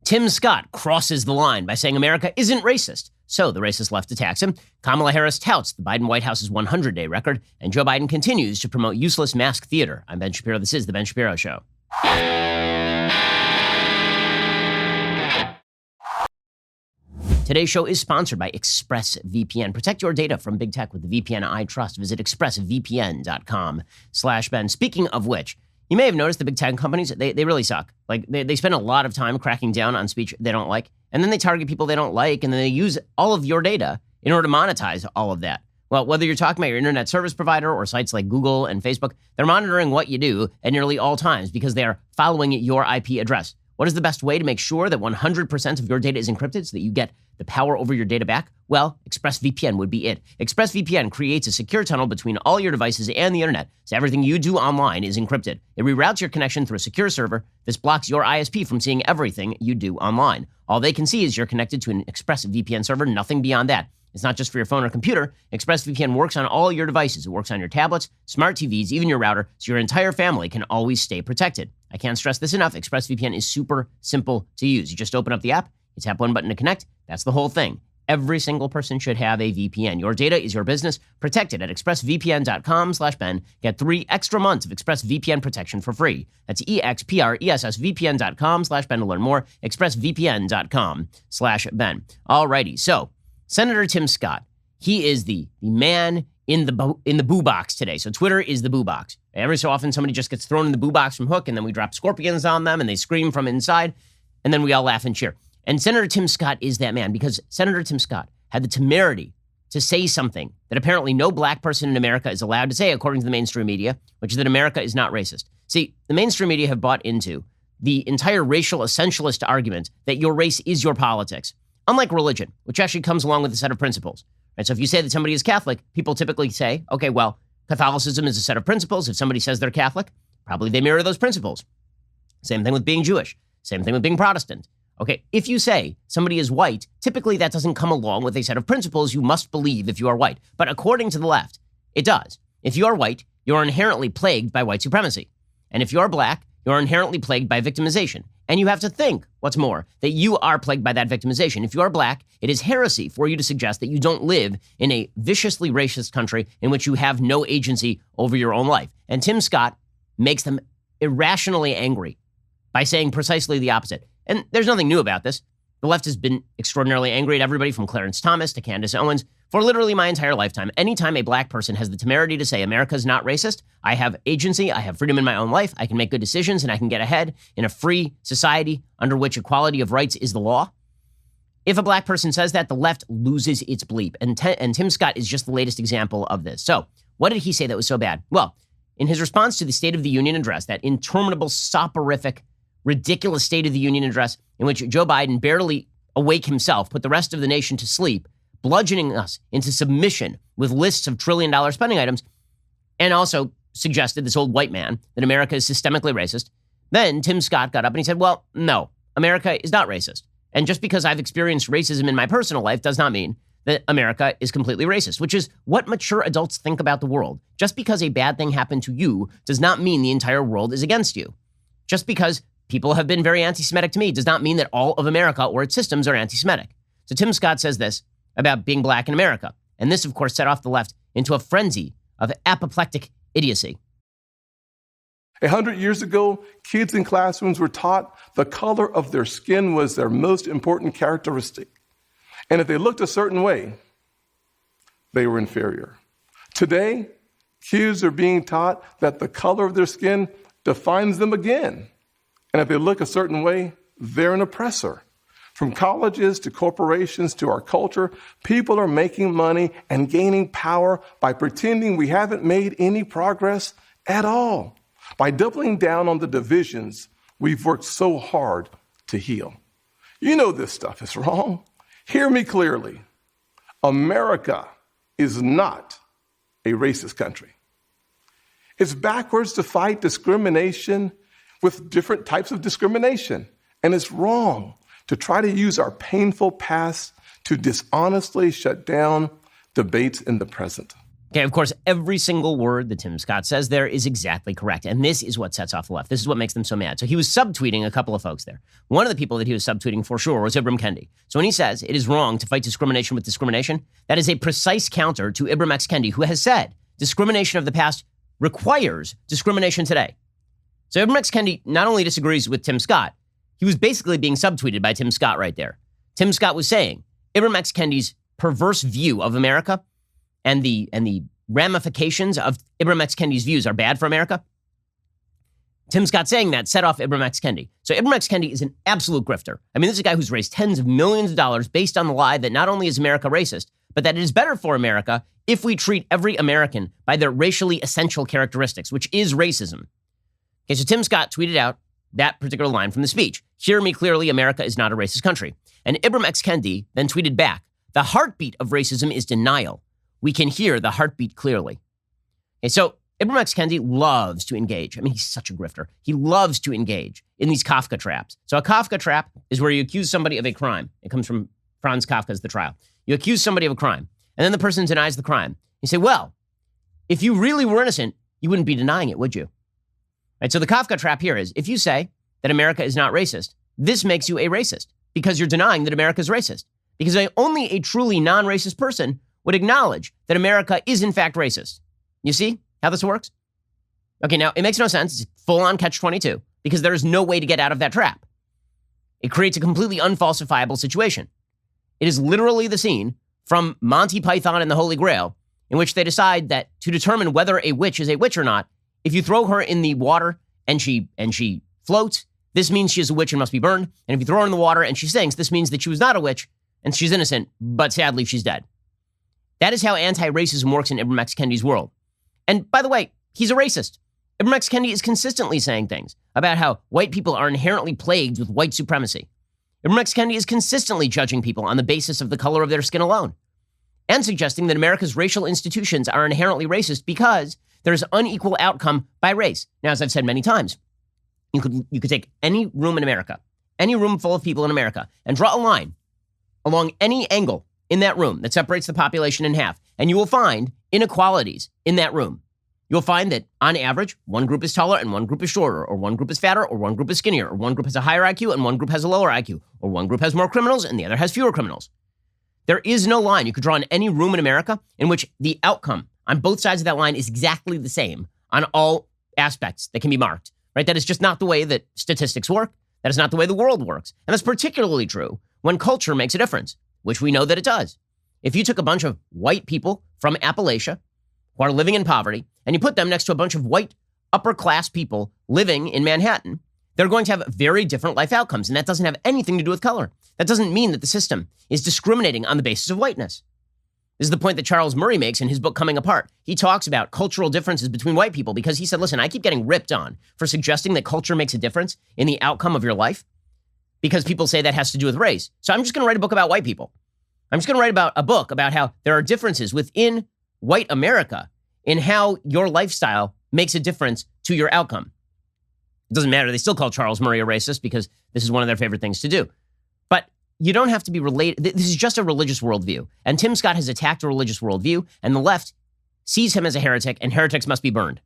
Tim Scott crosses the line by saying America isn't racist. So the racist left attacks him. Kamala Harris touts the Biden White House's 100-day record. And Joe Biden continues to promote useless mask theater. I'm Ben Shapiro. This is The Ben Shapiro Show. Today's show is sponsored by ExpressVPN. Protect your data from big tech with the VPN I trust. Visit expressvpn.com/Ben. Speaking of which, you may have noticed the big tech companies, they really suck. Like, they spend a lot of time cracking down on speech they don't like, and then they target people they don't like, and then they use all of your data in order to monetize all of that. Well, whether you're talking about your internet service provider or sites like Google and Facebook, they're monitoring what you do at nearly all times because they are following your IP address. What is the best way to make sure that 100% of your data is encrypted so that you get the power over your data back? Well, ExpressVPN would be it. ExpressVPN creates a secure tunnel between all your devices and the internet, so everything you do online is encrypted. It reroutes your connection through a secure server. This blocks your ISP from seeing everything you do online. All they can see is you're connected to an ExpressVPN server, nothing beyond that. It's not just for your phone or computer. ExpressVPN works on all your devices. It works on your tablets, smart TVs, even your router, so your entire family can always stay protected. I can't stress this enough. ExpressVPN is super simple to use. You just open up the app, you tap one button to connect. That's the whole thing. Every single person should have a VPN. Your data is your business. Protect it at expressvpn.com/Ben. Get 3 extra months of ExpressVPN protection for free. That's expressvpn.com/Ben to learn more. expressvpn.com/Ben. Alrighty, so Senator Tim Scott, he is the man in the boo box today. So Twitter is the boo box. Every so often somebody just gets thrown in the boo box from Hook, and then we drop scorpions on them and they scream from inside, and then we all laugh and cheer. And Senator Tim Scott is that man because Senator Tim Scott had the temerity to say something that apparently no black person in America is allowed to say, according to the mainstream media, which is that America is not racist. See, the mainstream media have bought into the entire racial essentialist argument that your race is your politics. Unlike religion, which actually comes along with a set of principles. Right? So if you say that somebody is Catholic, people typically say, okay, well, Catholicism is a set of principles. If somebody says they're Catholic, probably they mirror those principles. Same thing with being Jewish. Same thing with being Protestant. Okay, if you say somebody is white, typically that doesn't come along with a set of principles you must believe if you are white. But according to the left, it does. If you are white, you're inherently plagued by white supremacy. And if you're black, you're inherently plagued by victimization. And you have to think, what's more, that you are plagued by that victimization. If you are black, it is heresy for you to suggest that you don't live in a viciously racist country in which you have no agency over your own life. And Tim Scott makes them irrationally angry by saying precisely the opposite. And there's nothing new about this. The left has been extraordinarily angry at everybody from Clarence Thomas to Candace Owens for literally my entire lifetime. Anytime a black person has the temerity to say America's not racist, I have agency, I have freedom in my own life, I can make good decisions, and I can get ahead in a free society under which equality of rights is the law. If a black person says that, the left loses its bleep. And Tim Scott is just the latest example of this. So what did he say that was so bad? Well, in his response to the State of the Union address, that interminable, soporific, ridiculous State of the Union address in which Joe Biden, barely awake himself, put the rest of the nation to sleep, bludgeoning us into submission with lists of trillion-dollar spending items, and also suggested, this old white man, that America is systemically racist. Then Tim Scott got up and he said, well, no, America is not racist. And just because I've experienced racism in my personal life does not mean that America is completely racist, which is what mature adults think about the world. Just because a bad thing happened to you does not mean the entire world is against you. Just because people have been very anti-Semitic to me does not mean that all of America or its systems are anti-Semitic. So Tim Scott says this about being black in America. And this, of course, set off the left into a frenzy of apoplectic idiocy. 100 years ago, kids in classrooms were taught the color of their skin was their most important characteristic. And if they looked a certain way, they were inferior. Today, kids are being taught that the color of their skin defines them again. And if they look a certain way, they're an oppressor. From colleges to corporations to our culture, people are making money and gaining power by pretending we haven't made any progress at all, by doubling down on the divisions we've worked so hard to heal. You know this stuff is wrong. Hear me clearly. America is not a racist country. It's backwards to fight discrimination with different types of discrimination. And it's wrong to try to use our painful past to dishonestly shut down debates in the present. Okay, of course, every single word that Tim Scott says there is exactly correct. And this is what sets off the left. This is what makes them so mad. So he was subtweeting a couple of folks there. One of the people that he was subtweeting for sure was Ibram Kendi. So when he says it is wrong to fight discrimination with discrimination, that is a precise counter to Ibram X. Kendi, who has said discrimination of the past requires discrimination today. So Ibram X. Kendi not only disagrees with Tim Scott, he was basically being subtweeted by Tim Scott right there. Tim Scott was saying Ibram X. Kendi's perverse view of America and the ramifications of Ibram X. Kendi's views are bad for America. Tim Scott saying that set off Ibram X. Kendi. So Ibram X. Kendi is an absolute grifter. I mean, this is a guy who's raised tens of millions of dollars based on the lie that not only is America racist, but that it is better for America if we treat every American by their racially essential characteristics, which is racism. Okay, so Tim Scott tweeted out that particular line from the speech. Hear me clearly, America is not a racist country. And Ibram X. Kendi then tweeted back, the heartbeat of racism is denial. We can hear the heartbeat clearly. Okay, so Ibram X. Kendi loves to engage. I mean, he's such a grifter. He loves to engage in these Kafka traps. So a Kafka trap is where you accuse somebody of a crime. It comes from Franz Kafka's The Trial. You accuse somebody of a crime, and then the person denies the crime. You say, well, if you really were innocent, you wouldn't be denying it, would you? Right, so the Kafka trap here is, if you say that America is not racist, this makes you a racist because you're denying that America is racist. Because only a truly non-racist person would acknowledge that America is in fact racist. You see how this works? Okay, now it makes no sense. It's full-on catch-22 because there is no way to get out of that trap. It creates a completely unfalsifiable situation. It is literally the scene from Monty Python and the Holy Grail in which they decide that to determine whether a witch is a witch or not, if you throw her in the water and she floats, this means she is a witch and must be burned. And if you throw her in the water and she sinks, this means that she was not a witch and she's innocent, but sadly she's dead. That is how anti-racism works in Ibram X. Kendi's world. And by the way, he's a racist. Ibram X. Kendi is consistently saying things about how white people are inherently plagued with white supremacy. Ibram X. Kendi is consistently judging people on the basis of the color of their skin alone and suggesting that America's racial institutions are inherently racist because there is unequal outcome by race. Now, as I've said many times, you could take any room in America, any room full of people in America, and draw a line along any angle in that room that separates the population in half, and you will find inequalities in that room. You'll find that, on average, one group is taller and one group is shorter, or one group is fatter, or one group is skinnier, or one group has a higher IQ and one group has a lower IQ, or one group has more criminals and the other has fewer criminals. There is no line you could draw in any room in America in which the outcome on both sides of that line is exactly the same on all aspects that can be marked, right? That is just not the way that statistics work. That is not the way the world works. And that's particularly true when culture makes a difference, which we know that it does. If you took a bunch of white people from Appalachia who are living in poverty and you put them next to a bunch of white upper-class people living in Manhattan, they're going to have very different life outcomes. And that doesn't have anything to do with color. That doesn't mean that the system is discriminating on the basis of whiteness. This is the point that Charles Murray makes in his book, Coming Apart. He talks about cultural differences between white people because he said, listen, I keep getting ripped on for suggesting that culture makes a difference in the outcome of your life because people say that has to do with race. So I'm just going to write a book about white people. I'm just going to write about a book about how there are differences within white America in how your lifestyle makes a difference to your outcome. It doesn't matter. They still call Charles Murray a racist because this is one of their favorite things to do. But you don't have to be related. This is just a religious worldview. And Tim Scott has attacked a religious worldview, and the left sees him as a heretic, and heretics must be burned.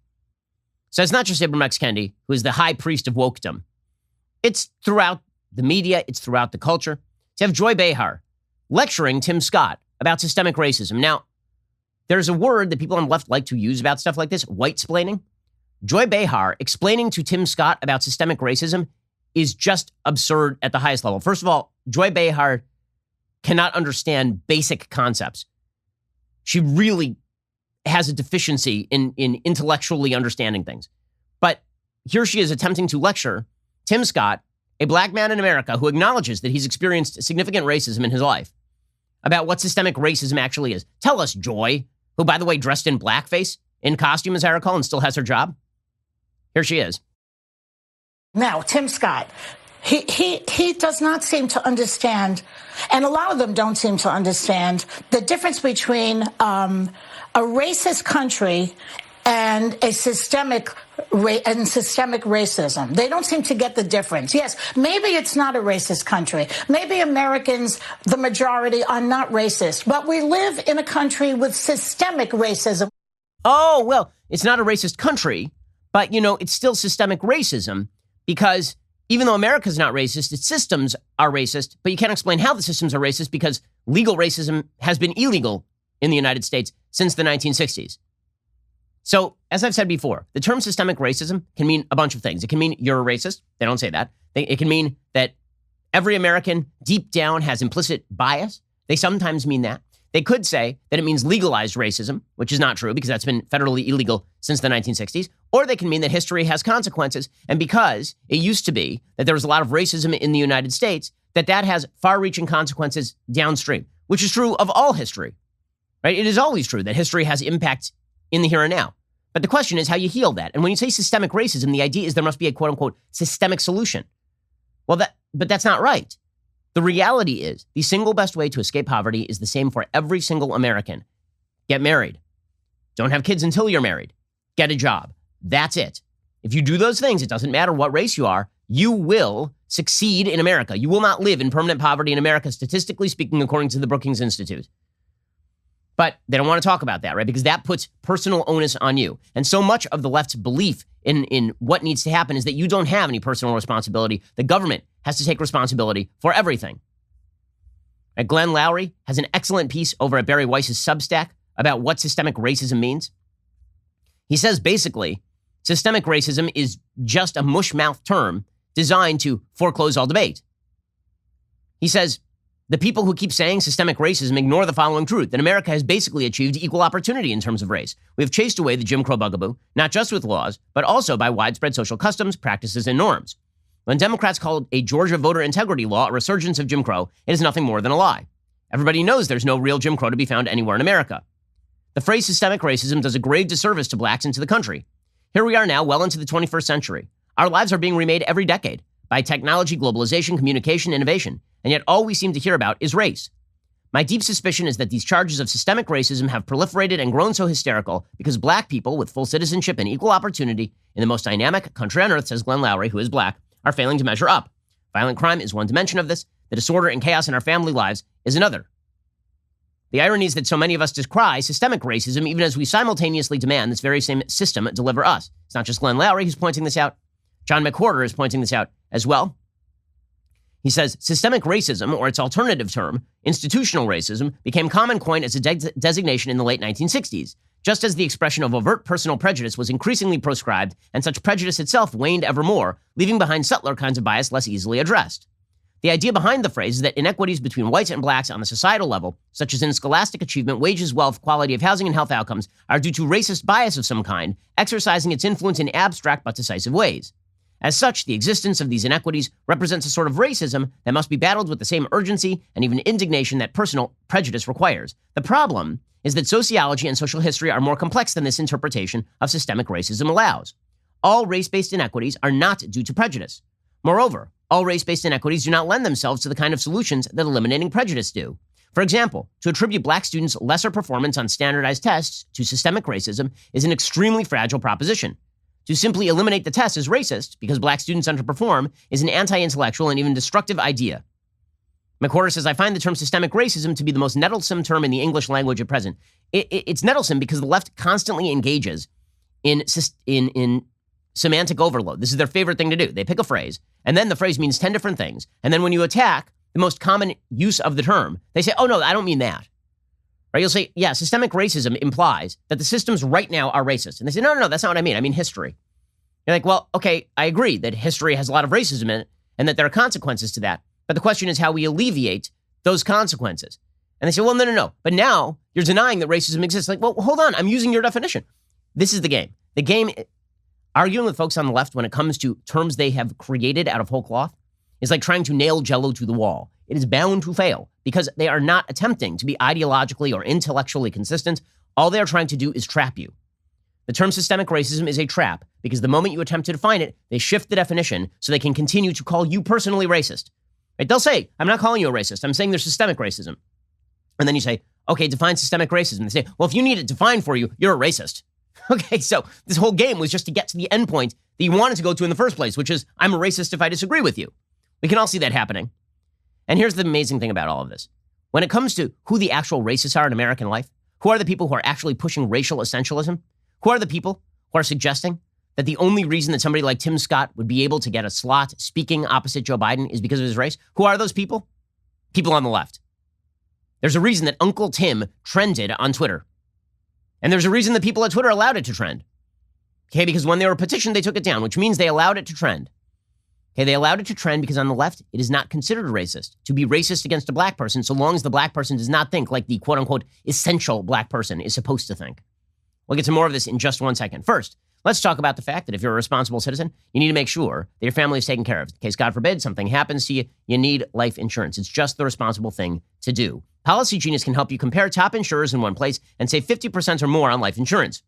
So it's not just Ibram X. Kendi, who is the high priest of wokedom. It's throughout the media. It's throughout the culture. To have Joy Behar lecturing Tim Scott about systemic racism. Now, there's a word that people on the left like to use about stuff like this, white-splaining. Joy Behar explaining to Tim Scott about systemic racism is just absurd at the highest level. First of all, Joy Behar cannot understand basic concepts. She really has a deficiency in intellectually understanding things. But here she is attempting to lecture Tim Scott, a black man in America who acknowledges that he's experienced significant racism in his life, about what systemic racism actually is. Tell us, Joy, who, by the way, dressed in blackface, in costume, as I recall, and still has her job. Here she is. Now, Tim Scott, he does not seem to understand, and a lot of them don't seem to understand, the difference between a racist country and a systemic racism. They don't seem to get the difference. Yes, maybe it's not a racist country. Maybe Americans, the majority, are not racist. But we live in a country with systemic racism. Oh, well, it's not a racist country, but, it's still systemic racism because even though America's not racist, its systems are racist, but you can't explain how the systems are racist because legal racism has been illegal in the United States since the 1960s. So, as I've said before, the term systemic racism can mean a bunch of things. It can mean you're a racist. They don't say that. It can mean that every American deep down has implicit bias. They sometimes mean that. They could say that it means legalized racism, which is not true because that's been federally illegal since the 1960s. Or they can mean that history has consequences. And because it used to be that there was a lot of racism in the United States, that has far-reaching consequences downstream, which is true of all history, right? It is always true that history has impact in the here and now. But the question is how you heal that. And when you say systemic racism, the idea is there must be a quote-unquote systemic solution. But that's not right. The reality is the single best way to escape poverty is the same for every single American. Get married. Don't have kids until you're married. Get a job. That's it. If you do those things, it doesn't matter what race you are, you will succeed in America. You will not live in permanent poverty in America, statistically speaking, according to the Brookings Institute. But they don't want to talk about that, right? Because that puts personal onus on you. And so much of the left's belief in what needs to happen is that you don't have any personal responsibility. The government has to take responsibility for everything. And Glenn Loury has an excellent piece over at Barry Weiss's Substack about what systemic racism means. He says basically, systemic racism is just a mush-mouth term designed to foreclose all debate. He says, the people who keep saying systemic racism ignore the following truth, that America has basically achieved equal opportunity in terms of race. We have chased away the Jim Crow bugaboo, not just with laws, but also by widespread social customs, practices, and norms. When Democrats called a Georgia voter integrity law a resurgence of Jim Crow, it is nothing more than a lie. Everybody knows there's no real Jim Crow to be found anywhere in America. The phrase systemic racism does a grave disservice to blacks and to the country. Here we are now, well into the 21st century. Our lives are being remade every decade by technology, globalization, communication, innovation, and yet all we seem to hear about is race. My deep suspicion is that these charges of systemic racism have proliferated and grown so hysterical because black people with full citizenship and equal opportunity in the most dynamic country on earth, says Glenn Loury, who is black, are failing to measure up. Violent crime is one dimension of this. The disorder and chaos in our family lives is another. The irony is that so many of us decry systemic racism even as we simultaneously demand this very same system deliver us. It's not just Glenn Loury who's pointing this out. John McWhorter is pointing this out as well. He says, systemic racism, or its alternative term, institutional racism, became common coin as a designation in the late 1960s, just as the expression of overt personal prejudice was increasingly proscribed, and such prejudice itself waned ever more, leaving behind subtler kinds of bias less easily addressed. The idea behind the phrase is that inequities between whites and blacks on the societal level, such as in scholastic achievement, wages, wealth, quality of housing, and health outcomes, are due to racist bias of some kind, exercising its influence in abstract but decisive ways. As such, the existence of these inequities represents a sort of racism that must be battled with the same urgency and even indignation that personal prejudice requires. The problem is that sociology and social history are more complex than this interpretation of systemic racism allows. All race-based inequities are not due to prejudice. Moreover, all race-based inequities do not lend themselves to the kind of solutions that eliminating prejudice do. For example, to attribute black students lesser performance on standardized tests to systemic racism is an extremely fragile proposition. To simply eliminate the test as racist because black students underperform is an anti-intellectual and even destructive idea. McWhorter says, I find the term systemic racism to be the most nettlesome term in the English language at present. It's nettlesome because the left constantly engages in semantic overload. This is their favorite thing to do. They pick a phrase, and then the phrase means 10 different things. And then when you attack the most common use of the term, they say, oh, no, I don't mean that. Right? You'll say, yeah, systemic racism implies that the systems right now are racist. And they say, no, that's not what I mean. I mean history. You're like, well, okay, I agree that history has a lot of racism in it and that there are consequences to that. But the question is how we alleviate those consequences. And they say, well, no. But now you're denying that racism exists. Like, well, hold on. I'm using your definition. This is the game. The game, arguing with folks on the left when it comes to terms they have created out of whole cloth, is like trying to nail Jell-O to the wall. It is bound to fail because they are not attempting to be ideologically or intellectually consistent. All they are trying to do is trap you. The term systemic racism is a trap because the moment you attempt to define it, they shift the definition so they can continue to call you personally racist. Right? They'll say, I'm not calling you a racist. I'm saying there's systemic racism. And then you say, okay, define systemic racism. They say, well, if you need it defined for you, you're a racist. Okay, so this whole game was just to get to the end point that you wanted to go to in the first place, which is I'm a racist if I disagree with you. We can all see that happening. And here's the amazing thing about all of this. When it comes to who the actual racists are in American life, Who are the people who are actually pushing racial essentialism? Who are the people who are suggesting that the only reason that somebody like Tim Scott would be able to get a slot speaking opposite Joe Biden is because of his race? Who are those people? People on the left. There's a reason that Uncle Tim trended on Twitter. And there's a reason that people at Twitter allowed it to trend. Okay, because when they were petitioned, they took it down, which means they allowed it to trend. Okay, they allowed it to trend because on the left, it is not considered racist to be racist against a black person so long as the black person does not think like the quote-unquote essential black person is supposed to think. We'll get to more of this in just 1 second. First, let's talk about the fact that if you're a responsible citizen, you need to make sure that your family is taken care of. In case, God forbid, something happens to you, you need life insurance. It's just the responsible thing to do. Policy Genius can help you compare top insurers in one place and save 50% or more on life insurance.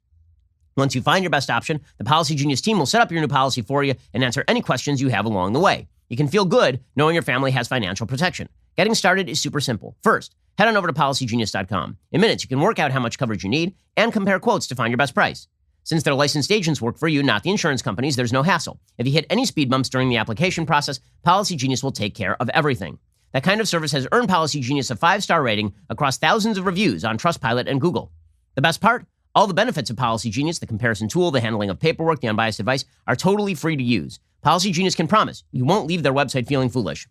Once you find your best option, the Policy Genius team will set up your new policy for you and answer any questions you have along the way. You can feel good knowing your family has financial protection. Getting started is super simple. First, head on over to PolicyGenius.com. In minutes, you can work out how much coverage you need and compare quotes to find your best price. Since their licensed agents work for you, not the insurance companies, there's no hassle. If you hit any speed bumps during the application process, Policy Genius will take care of everything. That kind of service has earned Policy Genius a 5-star rating across thousands of reviews on Trustpilot and Google. The best part? All the benefits of Policy Genius, the comparison tool, the handling of paperwork, the unbiased advice, are totally free to use. Policy Genius can promise you won't leave their website feeling foolish.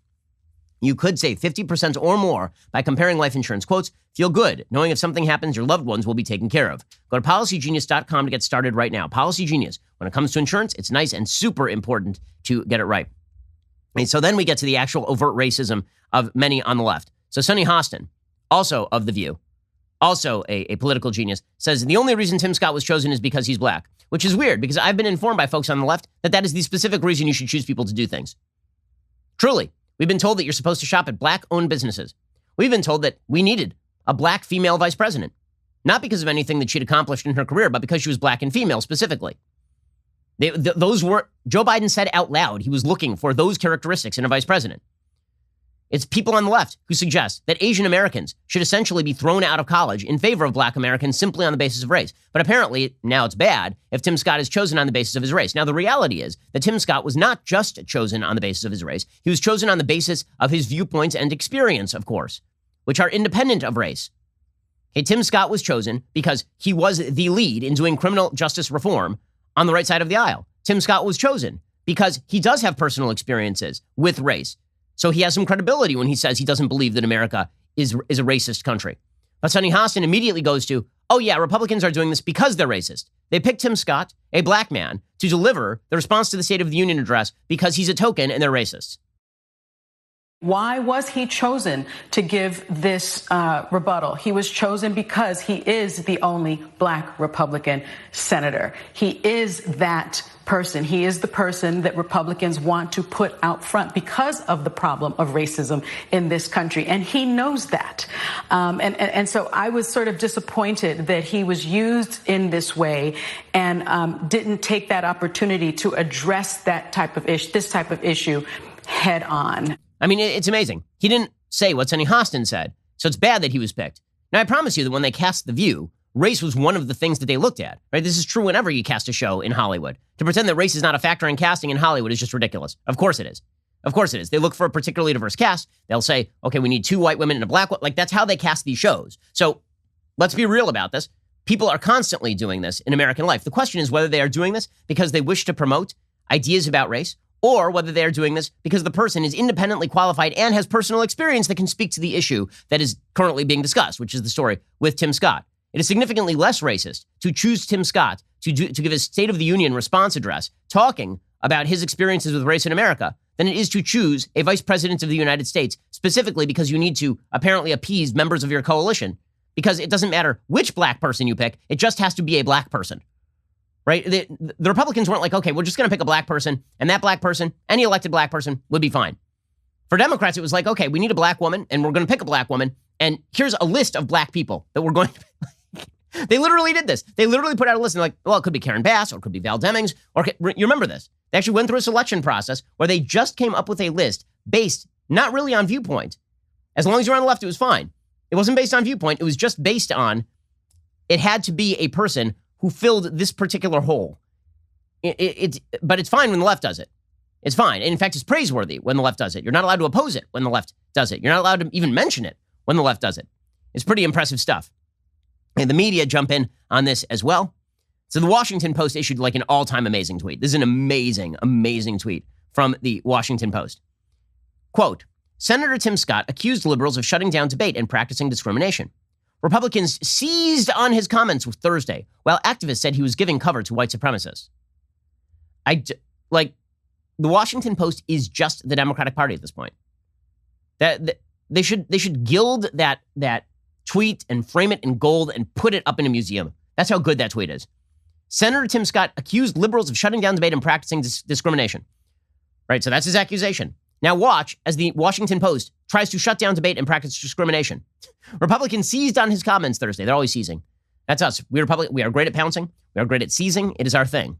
You could save 50% or more by comparing life insurance quotes. Feel good knowing if something happens, your loved ones will be taken care of. Go to PolicyGenius.com to get started right now. Policy Genius. When it comes to insurance, it's nice and super important to get it right. And so then we get to the actual overt racism of many on the left. So Sonny Hostin, also of The View, also a political genius, says the only reason Tim Scott was chosen is because he's black, which is weird because I've been informed by folks on the left that that is the specific reason you should choose people to do things. Truly, we've been told that you're supposed to shop at black-owned businesses. We've been told that we needed a black female vice president, not because of anything that she'd accomplished in her career, but because she was black and female specifically. Those were, Joe Biden said out loud he was looking for those characteristics in a vice president. It's people on the left who suggest that Asian Americans should essentially be thrown out of college in favor of black Americans simply on the basis of race. But apparently, now it's bad if Tim Scott is chosen on the basis of his race. Now, the reality is that Tim Scott was not just chosen on the basis of his race. He was chosen on the basis of his viewpoints and experience, of course, which are independent of race. Okay, Tim Scott was chosen because he was the lead in doing criminal justice reform on the right side of the aisle. Tim Scott was chosen because he does have personal experiences with race. So he has some credibility when he says he doesn't believe that America is a racist country. But Sonny Hostin immediately goes to, oh yeah, Republicans are doing this because they're racist. They picked Tim Scott, a black man, to deliver the response to the State of the Union address because he's a token and they're racists. Why was he chosen to give this rebuttal? He was chosen because he is the only black Republican senator. He is that person. He is the person that Republicans want to put out front because of the problem of racism in this country. And he knows that. And so I was sort of disappointed that he was used in this way and didn't take that opportunity to address that type of this type of issue head on. I mean, it's amazing. He didn't say what Sonny Hostin said, so it's bad that he was picked. Now, I promise you that when they cast The View, race was one of the things that they looked at, right? This is true whenever you cast a show in Hollywood. To pretend that race is not a factor in casting in Hollywood is just ridiculous. Of course it is. Of course it is. They look for a particularly diverse cast. They'll say, okay, we need 2 white women and a black one. Like, that's how they cast these shows. So let's be real about this. People are constantly doing this in American life. The question is whether they are doing this because they wish to promote ideas about race, or whether they are doing this because the person is independently qualified and has personal experience that can speak to the issue that is currently being discussed, which is the story with Tim Scott. It is significantly less racist to choose Tim Scott to give his State of the Union response address talking about his experiences with race in America than it is to choose a vice president of the United States specifically because you need to apparently appease members of your coalition, because it doesn't matter which black person you pick, it just has to be a black person. Right? The Republicans weren't like, okay, we're just going to pick a black person, and that black person, any elected black person, would be fine. For Democrats, it was like, okay, we need a black woman, and we're going to pick a black woman, and here's a list of black people that we're going to... They literally did this. They literally put out a list, and like, well, it could be Karen Bass, or it could be Val Demings, or you remember this. They actually went through a selection process where they just came up with a list based not really on viewpoint. As long as you're on the left, it was fine. It wasn't based on viewpoint. It was just based on, it had to be a person who filled this particular hole. But it's fine when the left does it. It's fine. And in fact, it's praiseworthy when the left does it. You're not allowed to oppose it when the left does it. You're not allowed to even mention it when the left does it. It's pretty impressive stuff. And the media jump in on this as well. So the Washington Post issued like an all-time amazing tweet. This is an amazing, amazing tweet from the Washington Post. Quote, Senator Tim Scott accused liberals of shutting down debate and practicing discrimination. Republicans seized on his comments Thursday, while activists said he was giving cover to white supremacists. The Washington Post is just the Democratic Party at this point. That they should gild that tweet and frame it in gold and put it up in a museum. That's how good that tweet is. Senator Tim Scott accused liberals of shutting down debate and practicing discrimination. Right, so that's his accusation. Now watch as the Washington Post tries to shut down debate and practice discrimination. Republicans seized on his comments Thursday. They're always seizing. That's us. We are great at pouncing. We are great at seizing. It is our thing.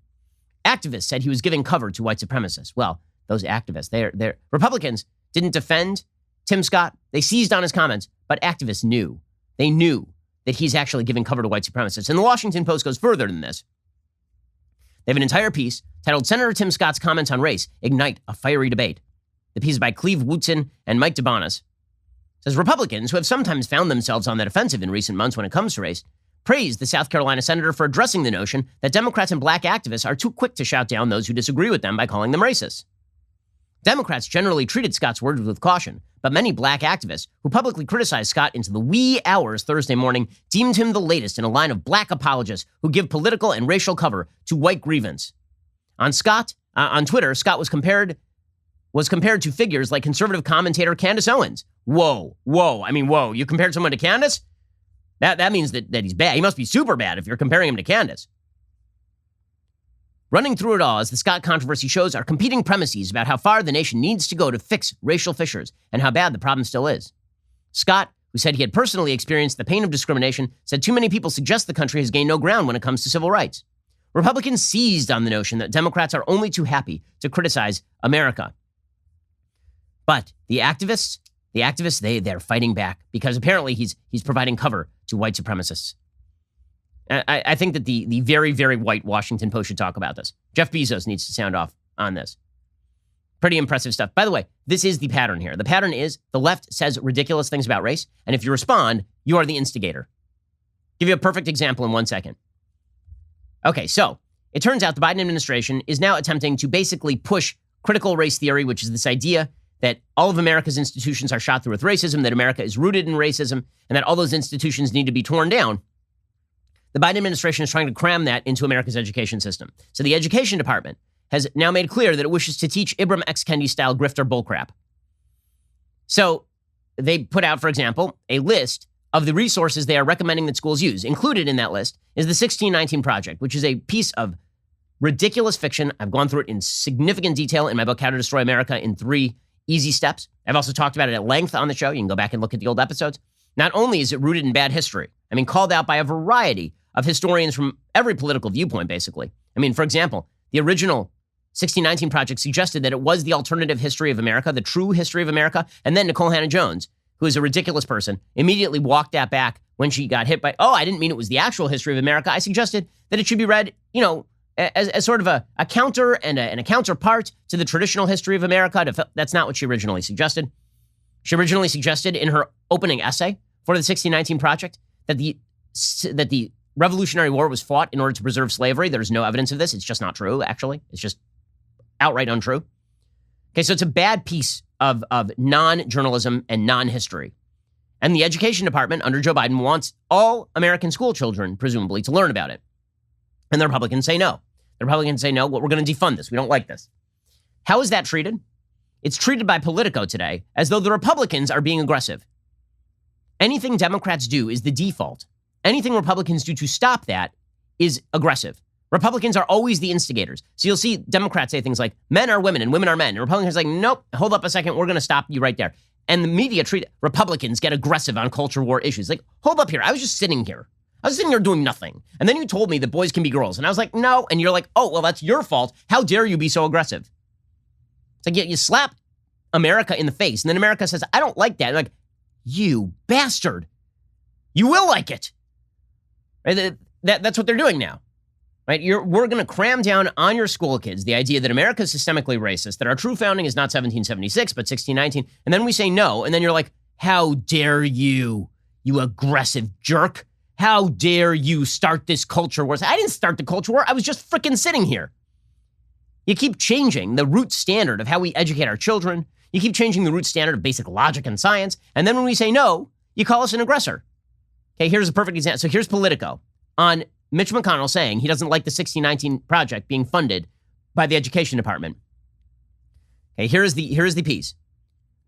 Activists said he was giving cover to white supremacists. Well, those activists, they're Republicans didn't defend Tim Scott. They seized on his comments, but activists knew. They knew that he's actually giving cover to white supremacists. And the Washington Post goes further than this. They have an entire piece titled Senator Tim Scott's Comments on Race Ignite a Fiery Debate. The piece is by Cleve Wootson and Mike DeBonis. It says Republicans, who have sometimes found themselves on the defensive in recent months when it comes to race, praised the South Carolina senator for addressing the notion that Democrats and black activists are too quick to shout down those who disagree with them by calling them racist. Democrats generally treated Scott's words with caution, but many black activists who publicly criticized Scott into the wee hours Thursday morning deemed him the latest in a line of black apologists who give political and racial cover to white grievance. On Twitter, Scott was compared to figures like conservative commentator Candace Owens. Whoa. You compared someone to Candace? That means that he's bad. He must be super bad if you're comparing him to Candace. Running through it all, as the Scott controversy shows, are competing premises about how far the nation needs to go to fix racial fissures and how bad the problem still is. Scott, who said he had personally experienced the pain of discrimination, said too many people suggest the country has gained no ground when it comes to civil rights. Republicans seized on the notion that Democrats are only too happy to criticize America. But the activists, they're fighting back because apparently he's providing cover to white supremacists. I think that the very, very white Washington Post should talk about this. Jeff Bezos needs to sound off on this. Pretty impressive stuff. By the way, this is the pattern here. The pattern is the left says ridiculous things about race, and if you respond, you are the instigator. Give you a perfect example in 1 second. Okay, so it turns out the Biden administration is now attempting to basically push critical race theory, which is this idea that all of America's institutions are shot through with racism, that America is rooted in racism, and that all those institutions need to be torn down. The Biden administration is trying to cram that into America's education system. So the education department has now made clear that it wishes to teach Ibram X. Kendi-style grifter bullcrap. So they put out, for example, a list of the resources they are recommending that schools use. Included in that list is the 1619 Project, which is a piece of ridiculous fiction. I've gone through it in significant detail in my book, How to Destroy America in 3 Easy Steps. I've also talked about it at length on the show. You can go back and look at the old episodes. Not only is it rooted in bad history, called out by a variety of historians from every political viewpoint, basically. For example, the original 1619 Project suggested that it was the alternative history of America, the true history of America, and then Nicole Hannah-Jones, who is a ridiculous person, immediately walked that back when she got hit by, I didn't mean it was the actual history of America. I suggested that it should be read, as sort of a counter and a counterpart to the traditional history of America. That's not what she originally suggested. She originally suggested in her opening essay for the 1619 Project that the Revolutionary War was fought in order to preserve slavery. There's no evidence of this. It's just not true, actually. It's just outright untrue. Okay, so it's a bad piece of non-journalism and non-history. And the education department under Joe Biden wants all American school children, presumably, to learn about it. And the Republicans say no. The Republicans say no, well, we're going to defund this. We don't like this. How is that treated? It's treated by Politico today as though the Republicans are being aggressive. Anything Democrats do is the default. Anything Republicans do to stop that is aggressive. Republicans are always the instigators. So you'll see Democrats say things like, men are women and women are men. And Republicans are like, nope, hold up a second. We're going to stop you right there. And the media treat Republicans get aggressive on culture war issues. Like, hold up here. I was just sitting here. I was sitting here doing nothing. And then you told me that boys can be girls. And I was like, no. And you're like, oh, well, that's your fault. How dare you be so aggressive? It's like you slap America in the face. And then America says, I don't like that. And like, you bastard. You will like it. Right? That's what they're doing now. Right? We're going to cram down on your school kids the idea that America is systemically racist, that our true founding is not 1776, but 1619. And then we say no. And then you're like, how dare you, you aggressive jerk? How dare you start this culture war? I didn't start the culture war. I was just freaking sitting here. You keep changing the root standard of how we educate our children. You keep changing the root standard of basic logic and science. And then when we say no, you call us an aggressor. Okay, here's a perfect example. So here's Politico on Mitch McConnell saying he doesn't like the 1619 project being funded by the Education Department. Okay, here's the piece.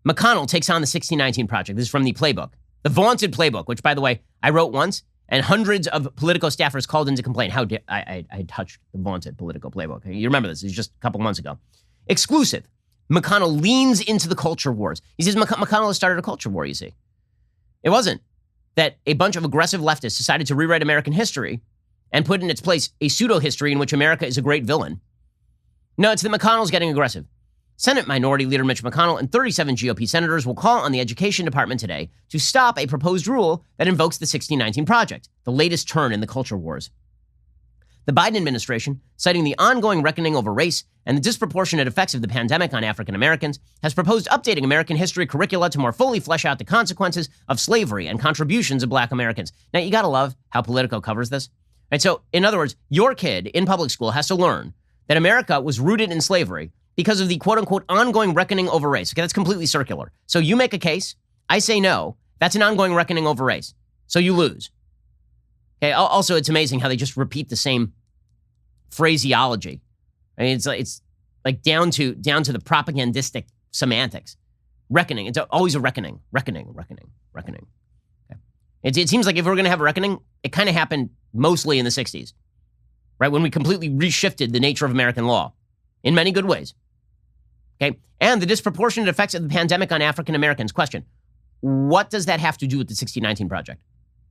McConnell takes on the 1619 project. This is from the playbook, the vaunted playbook, which, by the way, I wrote once, and hundreds of Politico staffers called in to complain. How dare I touched the vaunted Politico playbook. You remember this? It was just a couple months ago. Exclusive. McConnell leans into the culture wars. He says McConnell has started a culture war, you see. It wasn't that a bunch of aggressive leftists decided to rewrite American history and put in its place a pseudo-history in which America is a great villain. No, it's that McConnell's getting aggressive. Senate Minority Leader Mitch McConnell and 37 GOP senators will call on the Education Department today to stop a proposed rule that invokes the 1619 Project, the latest turn in the culture wars. The Biden administration, citing the ongoing reckoning over race and the disproportionate effects of the pandemic on African Americans, has proposed updating American history curricula to more fully flesh out the consequences of slavery and contributions of Black Americans. Now, you gotta love how Politico covers this. Right? So, in other words, your kid in public school has to learn that America was rooted in slavery because of the quote-unquote ongoing reckoning over race. Okay, that's completely circular. So you make a case, I say no, that's an ongoing reckoning over race. So you lose. Okay, also, it's amazing how they just repeat the same phraseology. I mean, it's like down to the propagandistic semantics. Reckoning, it's always a reckoning. Okay. It seems like if we're going to have a reckoning, it kind of happened mostly in the 60s, right? When we completely reshifted the nature of American law in many good ways. Okay, and the disproportionate effects of the pandemic on African Americans. Question, what does that have to do with the 1619 Project?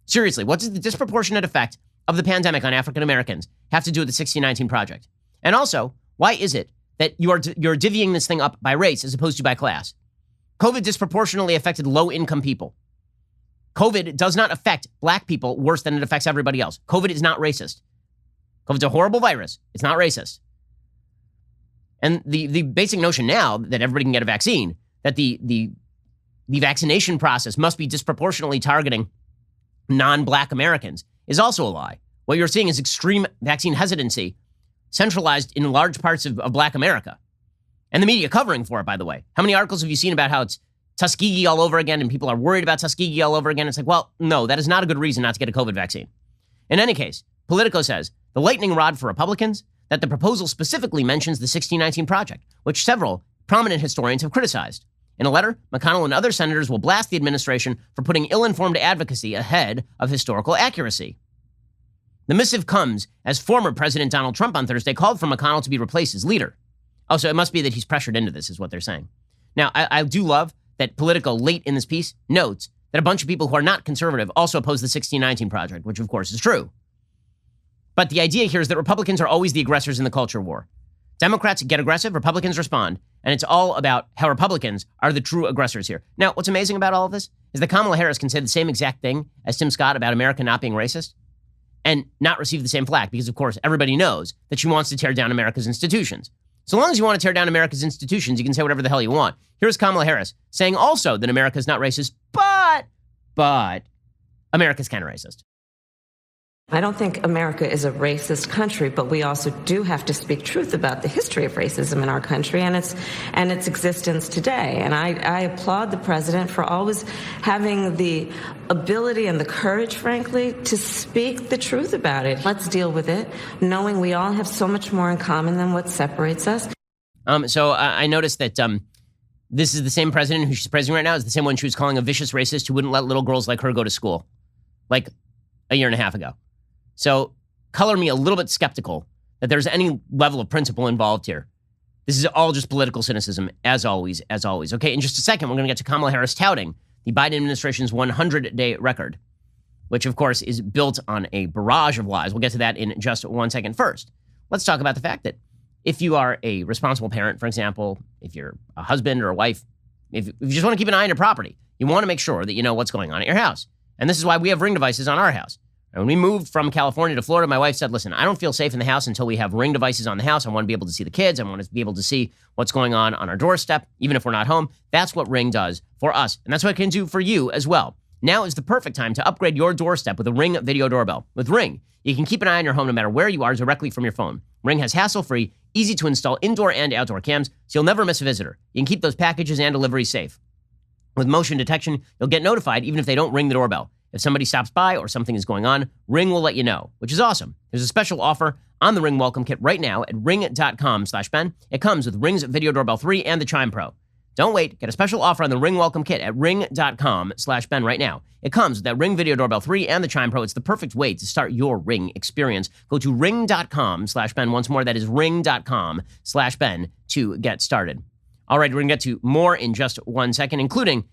Seriously, what does the disproportionate effect of the pandemic on African Americans have to do with the 1619 Project? And also, why is it that you're divvying this thing up by race as opposed to by class? COVID disproportionately affected low-income people. COVID does not affect Black people worse than it affects everybody else. COVID is not racist. COVID's a horrible virus. It's not racist. And the basic notion now that everybody can get a vaccine, that the vaccination process must be disproportionately targeting non-Black Americans, is also a lie. What you're seeing is extreme vaccine hesitancy centralized in large parts of Black America. And the media covering for it, by the way. How many articles have you seen about how it's Tuskegee all over again and people are worried about Tuskegee all over again? It's like, well, no, that is not a good reason not to get a COVID vaccine. In any case, Politico says the lightning rod for Republicans, that the proposal specifically mentions the 1619 Project, which several prominent historians have criticized. In a letter, McConnell and other senators will blast the administration for putting ill-informed advocacy ahead of historical accuracy. The missive comes as former President Donald Trump on Thursday called for McConnell to be replaced as leader. Oh, so it must be that he's pressured into this, is what they're saying. Now, I do love that Politico, late in this piece, notes that a bunch of people who are not conservative also oppose the 1619 Project, which of course is true. But the idea here is that Republicans are always the aggressors in the culture war. Democrats get aggressive, Republicans respond, and it's all about how Republicans are the true aggressors here. Now, what's amazing about all of this is that Kamala Harris can say the same exact thing as Tim Scott about America not being racist and not receive the same flack because, of course, everybody knows that she wants to tear down America's institutions. So long as you want to tear down America's institutions, you can say whatever the hell you want. Here's Kamala Harris saying also that America is not racist, but America's kind of racist. I don't think America is a racist country, but we also do have to speak truth about the history of racism in our country and its existence today. And I applaud the president for always having the ability and the courage, frankly, to speak the truth about it. Let's deal with it, knowing we all have so much more in common than what separates us. So I noticed that this is the same president who she's praising right now is the same one she was calling a vicious racist who wouldn't let little girls like her go to school, like a year and a half ago. So color me a little bit skeptical that there's any level of principle involved here. This is all just political cynicism, as always. Okay, in just a second, we're going to get to Kamala Harris touting the Biden administration's 100-day record, which, of course, is built on a barrage of lies. We'll get to that in just 1 second. First, let's talk about the fact that if you are a responsible parent, for example, if you're a husband or a wife, if you just want to keep an eye on your property, you want to make sure that you know what's going on at your house. And this is why we have Ring devices on our house. And when we moved from California to Florida, my wife said, listen, I don't feel safe in the house until we have Ring devices on the house. I want to be able to see the kids. I want to be able to see what's going on our doorstep, even if we're not home. That's what Ring does for us. And that's what it can do for you as well. Now is the perfect time to upgrade your doorstep with a Ring video doorbell. With Ring, you can keep an eye on your home no matter where you are directly from your phone. Ring has hassle-free, easy-to-install indoor and outdoor cams, so you'll never miss a visitor. You can keep those packages and deliveries safe. With motion detection, you'll get notified even if they don't ring the doorbell. If somebody stops by or something is going on, Ring will let you know, which is awesome. There's a special offer on the Ring Welcome Kit right now at ring.com/Ben. It comes with Ring's Video Doorbell 3 and the Chime Pro. Don't wait. Get a special offer on the Ring Welcome Kit at ring.com/Ben right now. It comes with that Ring Video Doorbell 3 and the Chime Pro. It's the perfect way to start your Ring experience. Go to ring.com/Ben. Once more, that is ring.com/Ben to get started. All right, we're going to get to more in just 1 second, including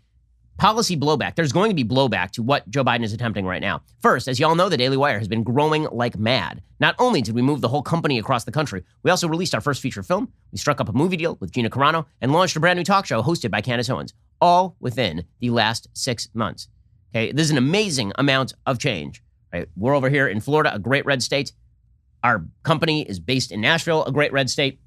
policy blowback. There's going to be blowback to what Joe Biden is attempting right now. First, as you all know, the Daily Wire has been growing like mad. Not only did we move the whole company across the country, we also released our first feature film, we struck up a movie deal with Gina Carano, and launched a brand new talk show hosted by Candace Owens, all within the last 6 months. Okay, this is an amazing amount of change. Right? We're over here in Florida, a great red state. Our company is based in Nashville, a great red state.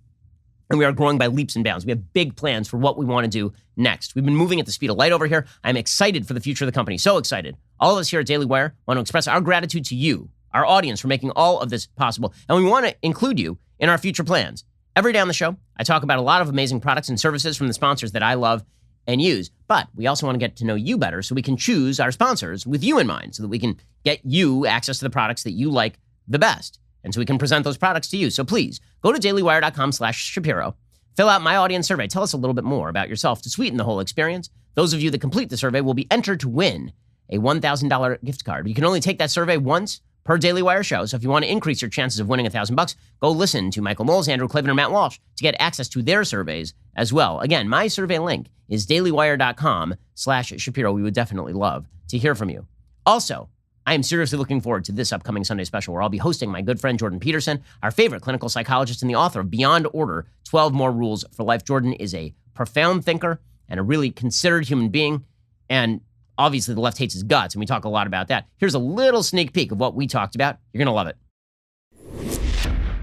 And we are growing by leaps and bounds. We have big plans for what we want to do next. We've been moving at the speed of light over here. I'm excited for the future of the company. So excited. All of us here at Daily Wire want to express our gratitude to you, our audience, for making all of this possible. And we want to include you in our future plans. Every day on the show, I talk about a lot of amazing products and services from the sponsors that I love and use. But we also want to get to know you better so we can choose our sponsors with you in mind so that we can get you access to the products that you like the best. And so we can present those products to you. So please go to dailywire.com/Shapiro. Fill out my audience survey. Tell us a little bit more about yourself to sweeten the whole experience. Those of you that complete the survey will be entered to win a $1,000 gift card. You can only take that survey once per Daily Wire show. So if you want to increase your chances of winning $1,000, go listen to Michael Knowles, Andrew Klavan, or Matt Walsh to get access to their surveys as well. Again, my survey link is dailywire.com/Shapiro. We would definitely love to hear from you. Also, I am seriously looking forward to this upcoming Sunday special where I'll be hosting my good friend Jordan Peterson, our favorite clinical psychologist and the author of Beyond Order, 12 More Rules for Life. Jordan is a profound thinker and a really considered human being. And obviously the left hates his guts, and we talk a lot about that. Here's a little sneak peek of what we talked about. You're going to love it.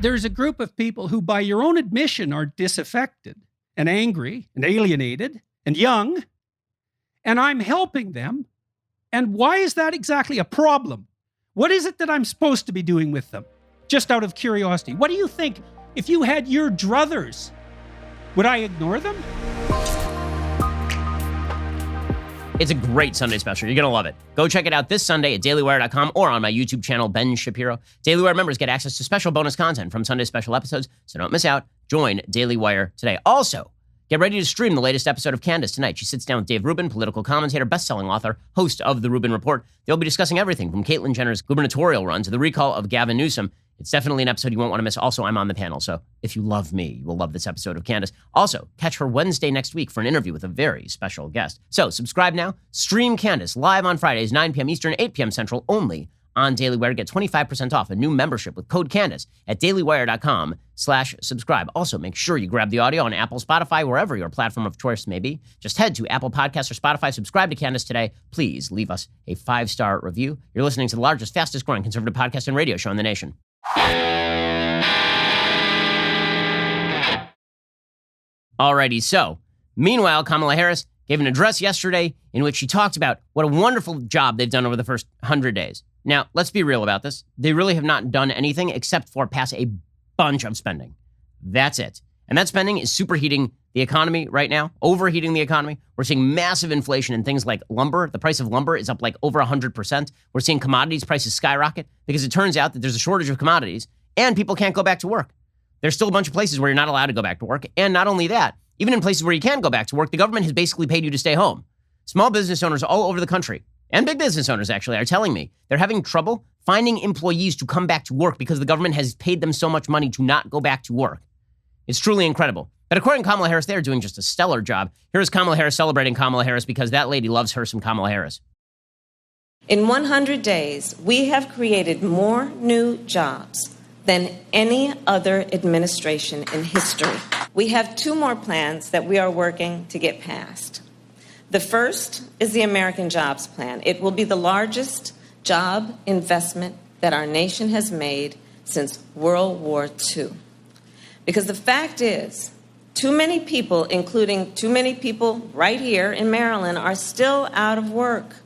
There's a group of people who, by your own admission, are disaffected and angry and alienated and young, and I'm helping them. And why is that exactly a problem? What is it that I'm supposed to be doing with them? Just out of curiosity. What do you think? If you had your druthers, would I ignore them? It's a great Sunday special. You're going to love it. Go check it out this Sunday at dailywire.com or on my YouTube channel, Ben Shapiro. Daily Wire members get access to special bonus content from Sunday special episodes, so don't miss out. Join Daily Wire today. Also, get ready to stream the latest episode of Candace tonight. She sits down with Dave Rubin, political commentator, best-selling author, host of The Rubin Report. They'll be discussing everything from Caitlyn Jenner's gubernatorial run to the recall of Gavin Newsom. It's definitely an episode you won't want to miss. Also, I'm on the panel, so if you love me, you will love this episode of Candace. Also, catch her Wednesday next week for an interview with a very special guest. So subscribe now. Stream Candace live on Fridays, 9 p.m. Eastern, 8 p.m. Central, only on Daily Wire. Get 25% off a new membership with code Candace at dailywire.com/subscribe. Also, make sure you grab the audio on Apple, Spotify, wherever your platform of choice may be. Just head to Apple Podcasts or Spotify, subscribe to Candace today. Please leave us a 5-star review. You're listening to the largest, fastest growing conservative podcast and radio show in the nation. Alrighty, so meanwhile, Kamala Harris gave an address yesterday in which she talked about what a wonderful job they've done over the first 100 days. Now, let's be real about this. They really have not done anything except for pass a bunch of spending. That's it. And that spending is superheating the economy right now, overheating the economy. We're seeing massive inflation in things like lumber. The price of lumber is up like over 100%. We're seeing commodities prices skyrocket because it turns out that there's a shortage of commodities and people can't go back to work. There's still a bunch of places where you're not allowed to go back to work. And not only that, even in places where you can go back to work, the government has basically paid you to stay home. Small business owners all over the country, and big business owners actually, are telling me they're having trouble finding employees to come back to work because the government has paid them so much money to not go back to work. It's truly incredible. But according to Kamala Harris, they're doing just a stellar job. Here's Kamala Harris celebrating Kamala Harris because that lady loves her some Kamala Harris. In 100 days, we have created more new jobs than any other administration in history. We have 2 more plans that we are working to get passed. The first is the American Jobs Plan. It will be the largest job investment that our nation has made since World War II. Because the fact is, too many people, including too many people right here in Maryland, are still out of work.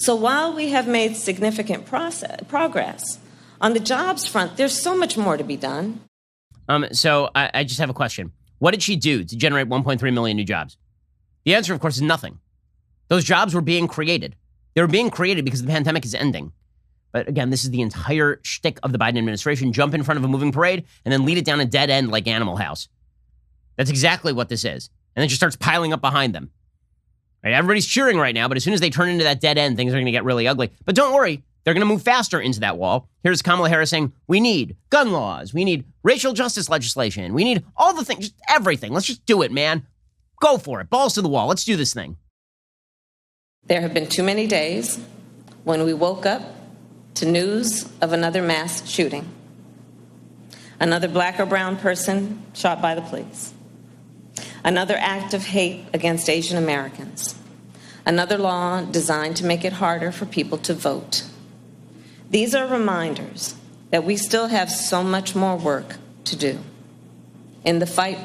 So while we have made significant progress on the jobs front, there's so much more to be done. So I just have a question. What did she do to generate 1.3 million new jobs? The answer, of course, is nothing. Those jobs were being created. They were being created because the pandemic is ending. But again, this is the entire shtick of the Biden administration. Jump in front of a moving parade and then lead it down a dead end like Animal House. That's exactly what this is. And then just starts piling up behind them. Right? Everybody's cheering right now, but as soon as they turn into that dead end, things are going to get really ugly. But don't worry, they're going to move faster into that wall. Here's Kamala Harris saying, we need gun laws. We need racial justice legislation. We need all the things, just everything. Let's just do it, man. Go for it. Balls to the wall. Let's do this thing. There have been too many days when we woke up to news of another mass shooting. Another black or brown person shot by the police. Another act of hate against Asian Americans. Another law designed to make it harder for people to vote. These are reminders that we still have so much more work to do in the fight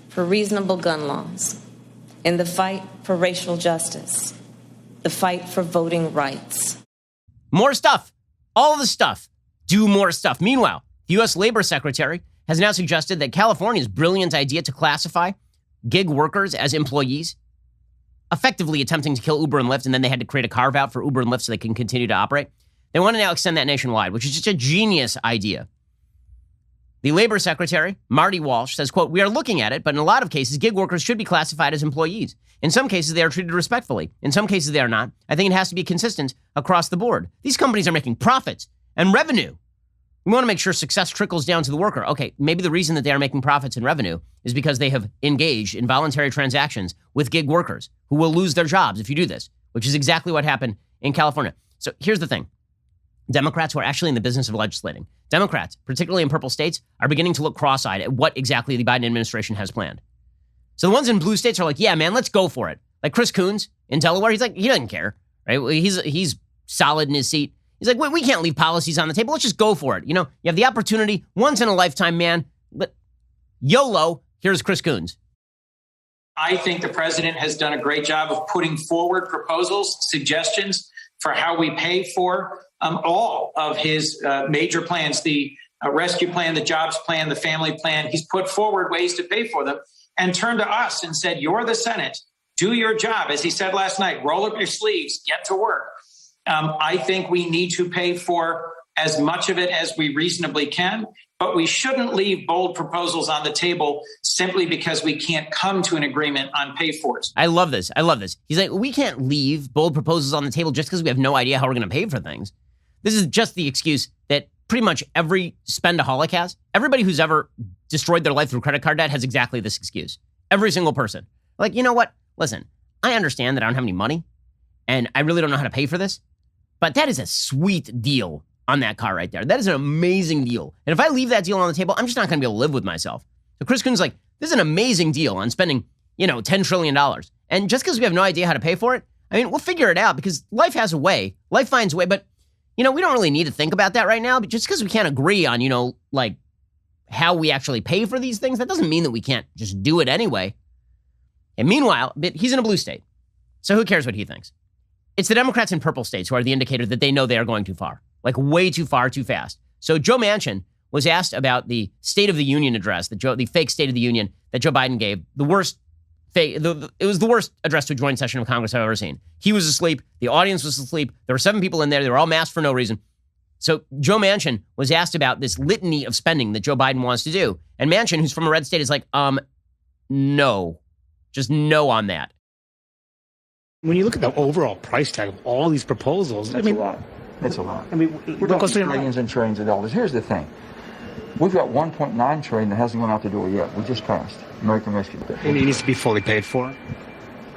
for reasonable gun laws, in the fight for racial justice, the fight for voting rights. More stuff. All the stuff. Do more stuff. Meanwhile, the U.S. Labor Secretary has now suggested that California's brilliant idea to classify gig workers as employees, effectively attempting to kill Uber and Lyft, and then they had to create a carve-out for Uber and Lyft so they can continue to operate. They want to now extend that nationwide, which is just a genius idea. The Labor Secretary, Marty Walsh, says, quote, we are looking at it, but in a lot of cases, gig workers should be classified as employees. In some cases, they are treated respectfully. In some cases, they are not. I think it has to be consistent across the board. These companies are making profits and revenue. We want to make sure success trickles down to the worker. Okay, maybe the reason that they are making profits and revenue is because they have engaged in voluntary transactions with gig workers who will lose their jobs if you do this, which is exactly what happened in California. So here's the thing. Democrats who are actually in the business of legislating, Democrats, particularly in purple states, are beginning to look cross-eyed at what exactly the Biden administration has planned. So the ones in blue states are like, yeah, man, let's go for it. Like Chris Coons in Delaware, he's like, he doesn't care, right? He's solid in his seat. He's like, we can't leave policies on the table. Let's just go for it. You know, you have the opportunity once in a lifetime, man. But YOLO, here's Chris Coons. I think the president has done a great job of putting forward proposals, suggestions for how we pay for all of his major plans, the rescue plan, the jobs plan, the family plan. He's put forward ways to pay for them and turned to us and said, you're the Senate. Do your job. As he said last night, roll up your sleeves, get to work. I think we need to pay for as much of it as we reasonably can, but we shouldn't leave bold proposals on the table simply because we can't come to an agreement on pay for it. I love this. He's like, we can't leave bold proposals on the table just because we have no idea how we're going to pay for things. This is just the excuse that pretty much every spendaholic has. Everybody who's ever destroyed their life through credit card debt has exactly this excuse. Every single person. Like, you know what? Listen, I understand that I don't have any money and I really don't know how to pay for this, but that is a sweet deal on that car right there. That is an amazing deal. And if I leave that deal on the table, I'm just not going to be able to live with myself. So Chris Coons is like, this is an amazing deal on spending, $10 trillion. And just because we have no idea how to pay for it, I mean, we'll figure it out because life has a way. Life finds a way. But, we don't really need to think about that right now. But just because we can't agree on, how we actually pay for these things, that doesn't mean that we can't just do it anyway. And meanwhile, he's in a blue state. So who cares what he thinks? It's the Democrats in purple states who are the indicator that they know they are going too far, like way too far, too fast. So Joe Manchin was asked about the State of the Union address, the fake State of the Union that Joe Biden gave, it was the worst address to a joint session of Congress I've ever seen. He was asleep. The audience was asleep. There were 7 people in there. They were all masked for no reason. So Joe Manchin was asked about this litany of spending that Joe Biden wants to do. And Manchin, who's from a red state, is like, no. Just no on that. When you look at the overall price tag of all these proposals, It's a lot. It's a lot. I mean, We're talking trillions and trillions of dollars. Here's the thing. We've got $1.9 trillion that hasn't gone out the door yet. We just passed American Rescue Plan. And it needs to be fully paid for.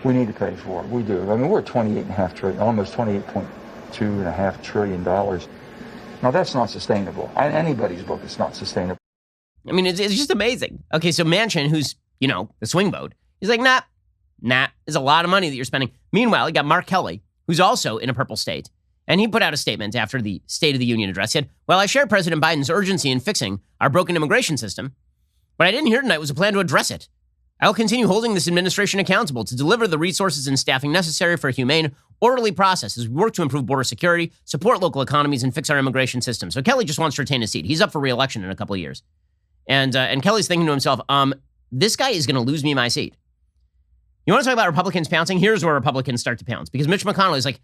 We need to pay for it. We do. I mean, we're at $28.5 trillion, almost $28.2.5 trillion. Now, that's not sustainable. In anybody's book, it's not sustainable. I mean, it's just amazing. Okay, so Manchin, who's, the swing vote, he's like, nah, there's a lot of money that you're spending. Meanwhile, you got Mark Kelly, who's also in a purple state. And he put out a statement after the State of the Union address. He said, well, I share President Biden's urgency in fixing our broken immigration system, but I didn't hear tonight was a plan to address it. I will continue holding this administration accountable to deliver the resources and staffing necessary for a humane, orderly process as we work to improve border security, support local economies, and fix our immigration system. So Kelly just wants to retain his seat. He's up for re-election in a couple of years. And Kelly's thinking to himself, this guy is going to lose me my seat. You want to talk about Republicans pouncing? Here's where Republicans start to pounce. Because Mitch McConnell is like,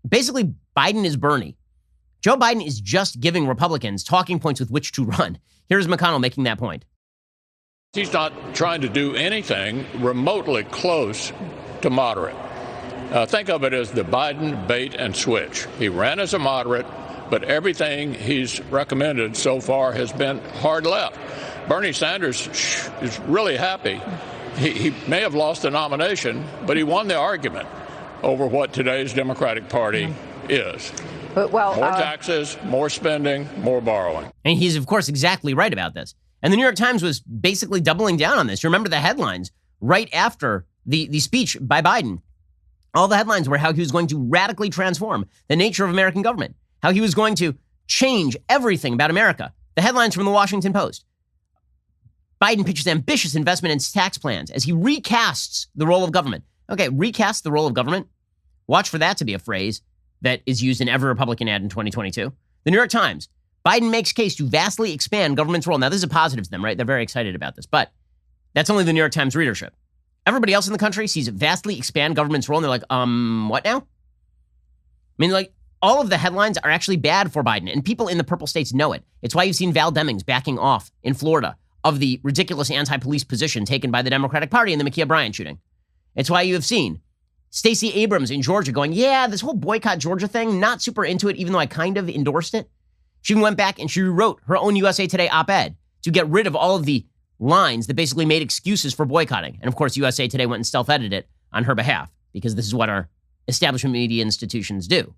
basically, Biden is Bernie. Joe Biden is just giving Republicans talking points with which to run. Here's McConnell making that point. He's not trying to do anything remotely close to moderate. Think of it as the Biden bait and switch. He ran as a moderate, but everything he's recommended so far has been hard left. Bernie Sanders is really happy. He may have lost the nomination, but he won the argument over what today's Democratic Party is. More taxes, more spending, more borrowing. And he's, of course, exactly right about this. And the New York Times was basically doubling down on this. You remember the headlines right after the speech by Biden. All the headlines were how he was going to radically transform the nature of American government, how he was going to change everything about America. The headlines from the Washington Post. Biden pitches ambitious investment in tax plans as he recasts the role of government. Okay, recast the role of government. Watch for that to be a phrase that is used in every Republican ad in 2022. The New York Times. Biden makes case to vastly expand government's role. Now, this is a positive to them, right? They're very excited about this, but that's only the New York Times readership. Everybody else in the country sees vastly expand government's role, and they're like, what now? I mean, like, all of the headlines are actually bad for Biden, and people in the purple states know it. It's why you've seen Val Demings backing off in Florida of the ridiculous anti-police position taken by the Democratic Party in the Ma'Khia Bryant shooting. It's why you have seen Stacey Abrams in Georgia going, yeah, this whole boycott Georgia thing, not super into it, even though I kind of endorsed it. She went back and she wrote her own USA Today op-ed to get rid of all of the lines that basically made excuses for boycotting. And of course, USA Today went and stealth-edited it on her behalf because this is what our establishment media institutions do.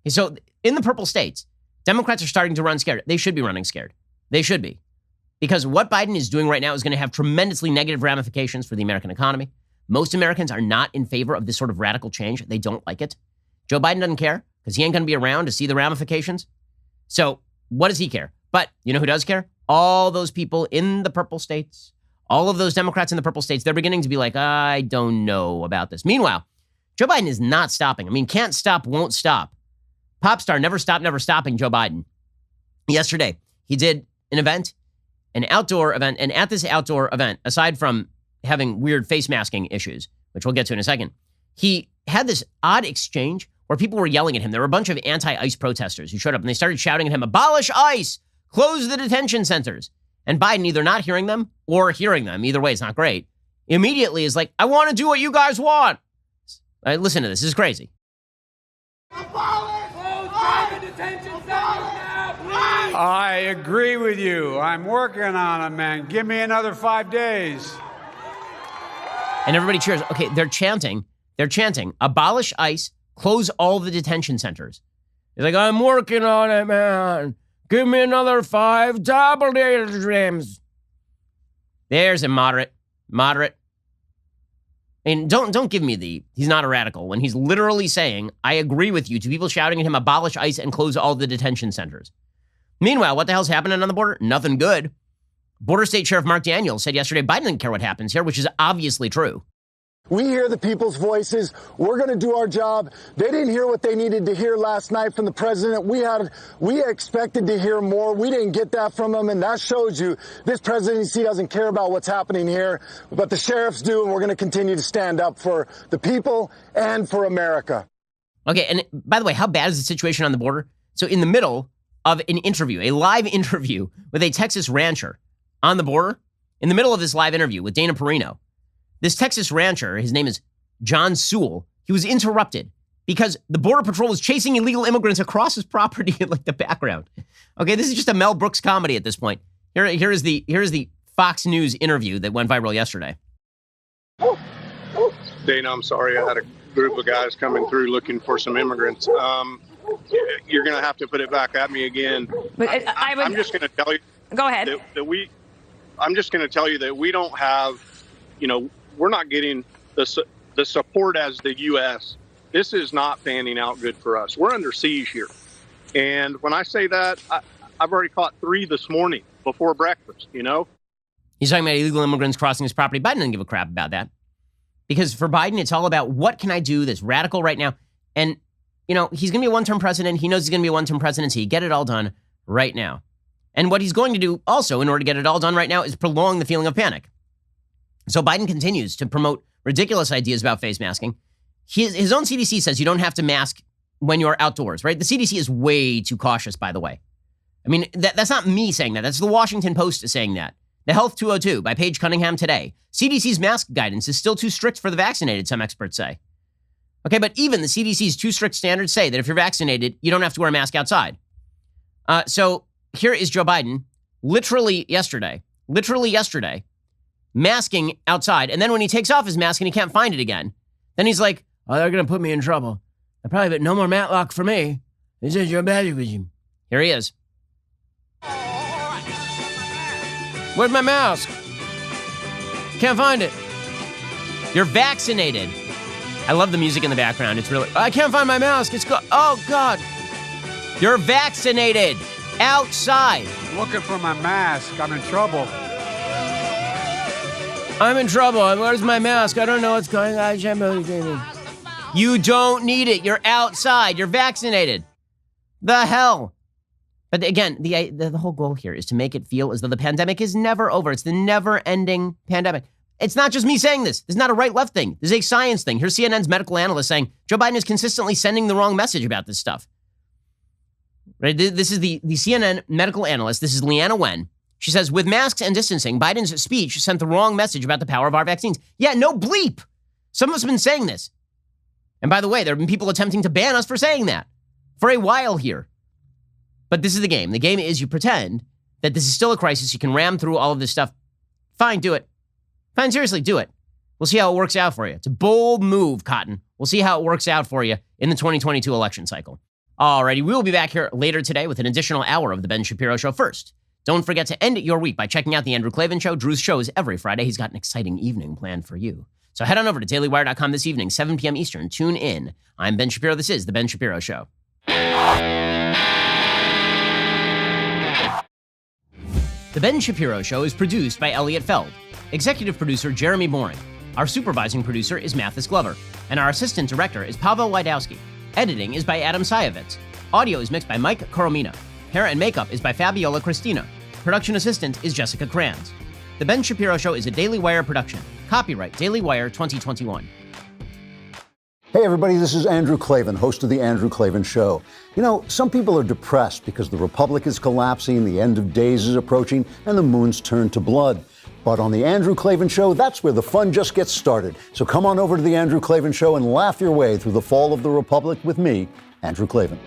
Okay, so in the purple states, Democrats are starting to run scared. They should be running scared. They should be. Because what Biden is doing right now is going to have tremendously negative ramifications for the American economy. Most Americans are not in favor of this sort of radical change. They don't like it. Joe Biden doesn't care because he ain't going to be around to see the ramifications. So what does he care? But you know who does care? All those people in the purple states, all of those Democrats in the purple states, they're beginning to be like, I don't know about this. Meanwhile, Joe Biden is not stopping. I mean, can't stop, won't stop. Pop star, never stop, never stopping Joe Biden. Yesterday, he did an event, an outdoor event, and at this outdoor event, aside from having weird face masking issues, which we'll get to in a second, he had this odd exchange where people were yelling at him. There were a bunch of anti-ICE protesters who showed up and they started shouting at him, abolish ICE, close the detention centers. And Biden, either not hearing them or hearing them, either way, it's not great, immediately is like, I want to do what you guys want. All right, listen to this. This is crazy. I agree with you. I'm working on it, man. Give me another 5 days. And everybody cheers. Okay, they're chanting, abolish ICE, close all the detention centers. He's like, I'm working on it, man. Give me another 5 double days. There's a moderate. And don't give me he's not a radical when he's literally saying, I agree with you, to people shouting at him, abolish ICE and close all the detention centers. Meanwhile, what the hell's happening on the border? Nothing good. Border State Sheriff Mark Daniels said yesterday, Biden didn't care what happens here, which is obviously true. We hear the people's voices. We're going to do our job. They didn't hear what they needed to hear last night from the president. We expected to hear more. We didn't get that from him, and that shows you this presidency doesn't care about what's happening here, but the sheriffs do, and we're going to continue to stand up for the people and for America. Okay, and by the way, how bad is the situation on the border? So in the middle of an interview, a live interview with a Texas rancher on the border, in the middle of this live interview with Dana Perino, this Texas rancher, his name is John Sewell, he was interrupted because the Border Patrol was chasing illegal immigrants across his property in like the background. Okay, this is just a Mel Brooks comedy at this point. Here is the Fox News interview that went viral yesterday. Dana, I'm sorry. I had a group of guys coming through looking for some immigrants. You're going to have to put it back at me again. But I'm just going to tell you. Go ahead. I'm just going to tell you that we don't have, we're not getting the support as the U.S. This is not panning out good for us. We're under siege here. And when I say that, I've already caught 3 this morning before breakfast, He's talking about illegal immigrants crossing his property. Biden doesn't give a crap about that. Because for Biden, it's all about what can I do that's radical right now? And, you know, he's going to be a one-term president. He knows he's going to be a one-term president, so he get it all done right now. And what he's going to do also in order to get it all done right now is prolong the feeling of panic. So Biden continues to promote ridiculous ideas about face masking. His own CDC says you don't have to mask when you're outdoors, right? The CDC is way too cautious, by the way. I mean, that's not me saying that. That's the Washington Post saying that. The Health 202 by Paige Cunningham today. CDC's mask guidance is still too strict for the vaccinated, some experts say. Okay, but even the CDC's too strict standards say that if you're vaccinated, you don't have to wear a mask outside. So here is Joe Biden, literally yesterday, masking outside. And then when he takes off his mask and he can't find it again, then he's like, oh, they're going to put me in trouble. They're probably, but no more Matlock for me. This is your bad regime. Here he is. Where's my mask? Can't find it. You're vaccinated. I love the music in the background. It's really, I can't find my mask. It's oh, God. You're vaccinated. Outside. Looking for my mask. I'm in trouble. I'm in trouble. Where's my mask? I don't know what's going on. You don't need it. You're outside. You're vaccinated. The hell? But again, the whole goal here is to make it feel as though the pandemic is never over. It's the never-ending pandemic. It's not just me saying this. This is not a right-left thing. This is a science thing. Here's CNN's medical analyst saying Joe Biden is consistently sending the wrong message about this stuff. Right? This is the CNN medical analyst. This is Leanna Wen. She says, with masks and distancing, Biden's speech sent the wrong message about the power of our vaccines. Yeah, no bleep. Some of us have been saying this. And by the way, there have been people attempting to ban us for saying that for a while here. But this is the game. The game is you pretend that this is still a crisis. You can ram through all of this stuff. Fine, do it. Fine, seriously, do it. We'll see how it works out for you. It's a bold move, Cotton. We'll see how it works out for you in the 2022 election cycle. Alrighty, we will be back here later today with an additional hour of the Ben Shapiro Show. First, don't forget to end your week by checking out the Andrew Klavan Show. Drew's show is every Friday. He's got an exciting evening planned for you. So head on over to dailywire.com this evening, 7 p.m. Eastern. Tune in. I'm Ben Shapiro. This is the Ben Shapiro Show. The Ben Shapiro Show is produced by Elliot Feld, executive producer Jeremy Boring. Our supervising producer is Mathis Glover, and our assistant director is Pavel Wydowski. Editing is by Adam Sayevitz. Audio is mixed by Mike Coromina. Hair and makeup is by Fabiola Cristina. Production assistant is Jessica Kranz. The Ben Shapiro Show is a Daily Wire production. Copyright Daily Wire 2021. Hey everybody, this is Andrew Klavan, host of The Andrew Klavan Show. You know, some people are depressed because the republic is collapsing, the end of days is approaching, and the moon's turned to blood. But on The Andrew Klavan Show, that's where the fun just gets started. So come on over to The Andrew Klavan Show and laugh your way through the fall of the republic with me, Andrew Klavan.